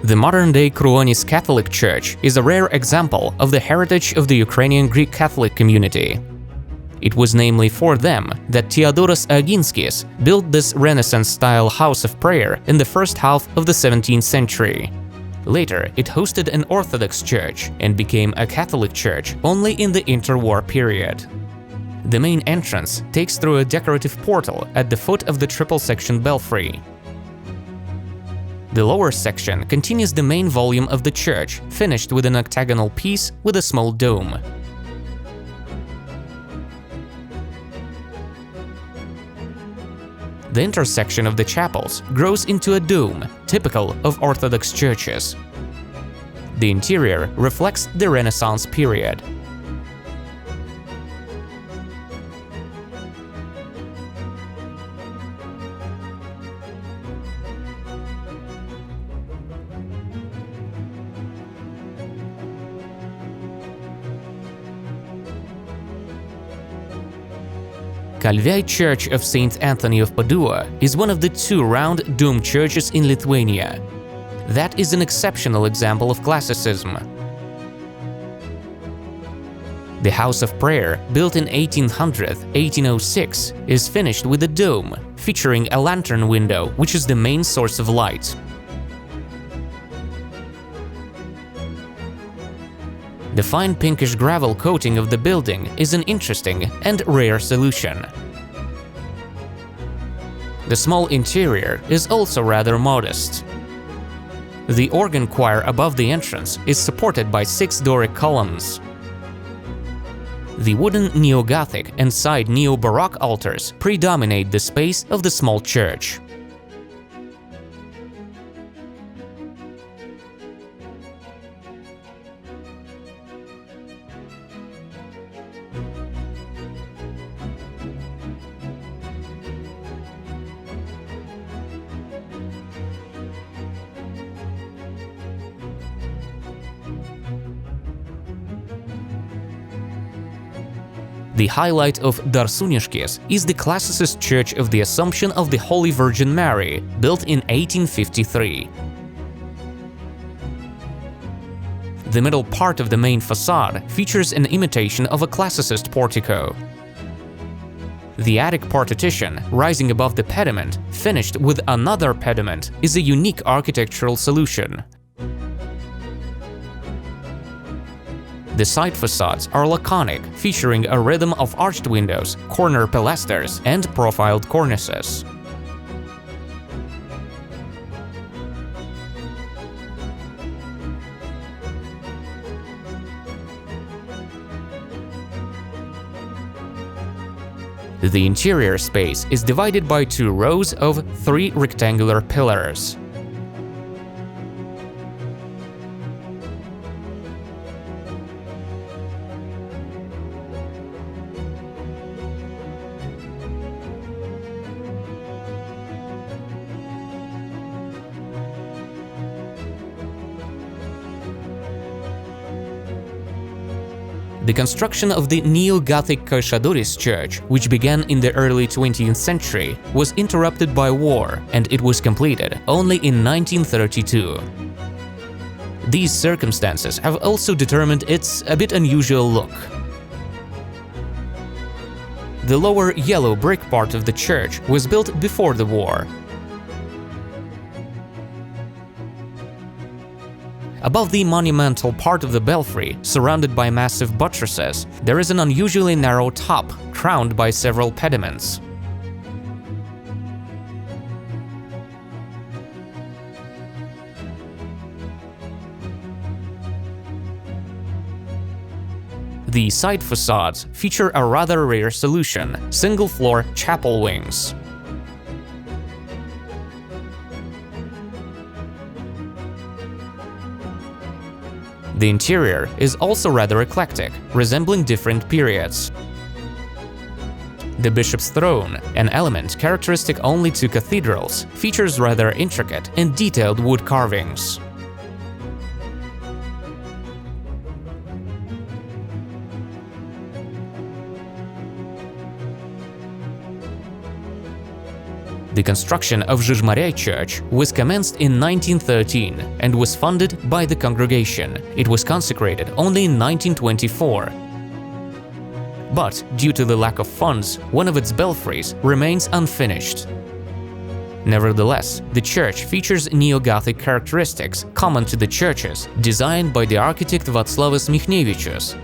The modern-day Kruonis Catholic Church is a rare example of the heritage of the Ukrainian Greek Catholic community. It was namely for them that Theodoros Aginskis built this Renaissance-style house of prayer in the first half of the 17th century. Later, it hosted an Orthodox church and became a Catholic church only in the interwar period. The main entrance takes through a decorative portal at the foot of the triple-section belfry. The lower section continues the main volume of the church, finished with an octagonal piece with a small dome. The intersection of the chapels grows into a dome, typical of Orthodox churches. The interior reflects the Renaissance period. Kaišiadoriai Church of St. Anthony of Padua is one of the two round dome churches in Lithuania. That is an exceptional example of classicism. The House of Prayer, built in 1800–1806, is finished with a dome, featuring a lantern window, which is the main source of light. The fine pinkish gravel coating of the building is an interesting and rare solution. The small interior is also rather modest. The organ choir above the entrance is supported by 6 Doric columns. The wooden neo-Gothic and side neo-Baroque altars predominate the space of the small church. The highlight of Darsūniškės is the classicist Church of the Assumption of the Holy Virgin Mary, built in 1853. The middle part of the main facade features an imitation of a classicist portico. The attic partition, rising above the pediment, finished with another pediment, is a unique architectural solution. The side facades are laconic, featuring a rhythm of arched windows, corner pilasters, and profiled cornices. The interior space is divided by 2 rows of 3 rectangular pillars. The construction of the neo-Gothic Kaišiadorys Church, which began in the early 20th century, was interrupted by war, and it was completed only in 1932. These circumstances have also determined its a bit unusual look. The lower yellow brick part of the church was built before the war. Above the monumental part of the belfry, surrounded by massive buttresses, there is an unusually narrow top, crowned by several pediments. The side facades feature a rather rare solution: single-floor chapel wings. The interior is also rather eclectic, resembling different periods. The bishop's throne, an element characteristic only to cathedrals, features rather intricate and detailed wood carvings. The construction of Žiežmariai Church was commenced in 1913 and was funded by the congregation. It was consecrated only in 1924. But due to the lack of funds, one of its belfries remains unfinished. Nevertheless, the church features neo-Gothic characteristics common to the churches designed by the architect Vaclovas Michnevičius,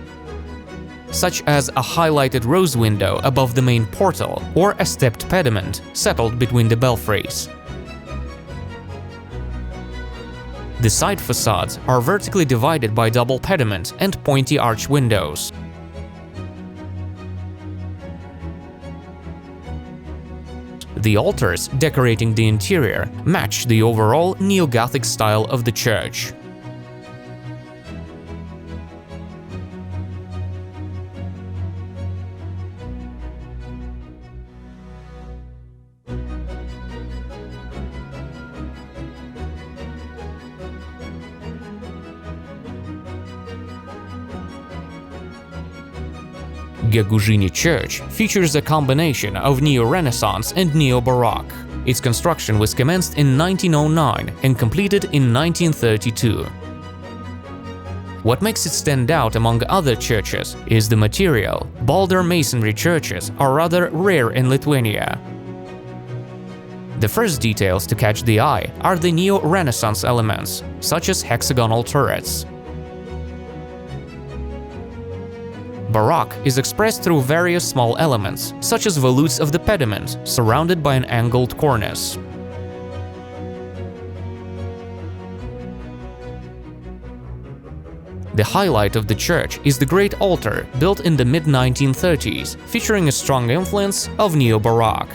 such as a highlighted rose window above the main portal or a stepped pediment settled between the belfries. The side facades are vertically divided by double pediment and pointy arch windows. The altars decorating the interior match the overall neo-Gothic style of the church. Gegužinė Church features a combination of neo-Renaissance and neo-Baroque. Its construction was commenced in 1909 and completed in 1932. What makes it stand out among other churches is the material. Boulder masonry churches are rather rare in Lithuania. The first details to catch the eye are the neo-Renaissance elements, such as hexagonal turrets. Baroque is expressed through various small elements, such as volutes of the pediment, surrounded by an angled cornice. The highlight of the church is the great altar, built in the mid-1930s, featuring a strong influence of neo-Baroque.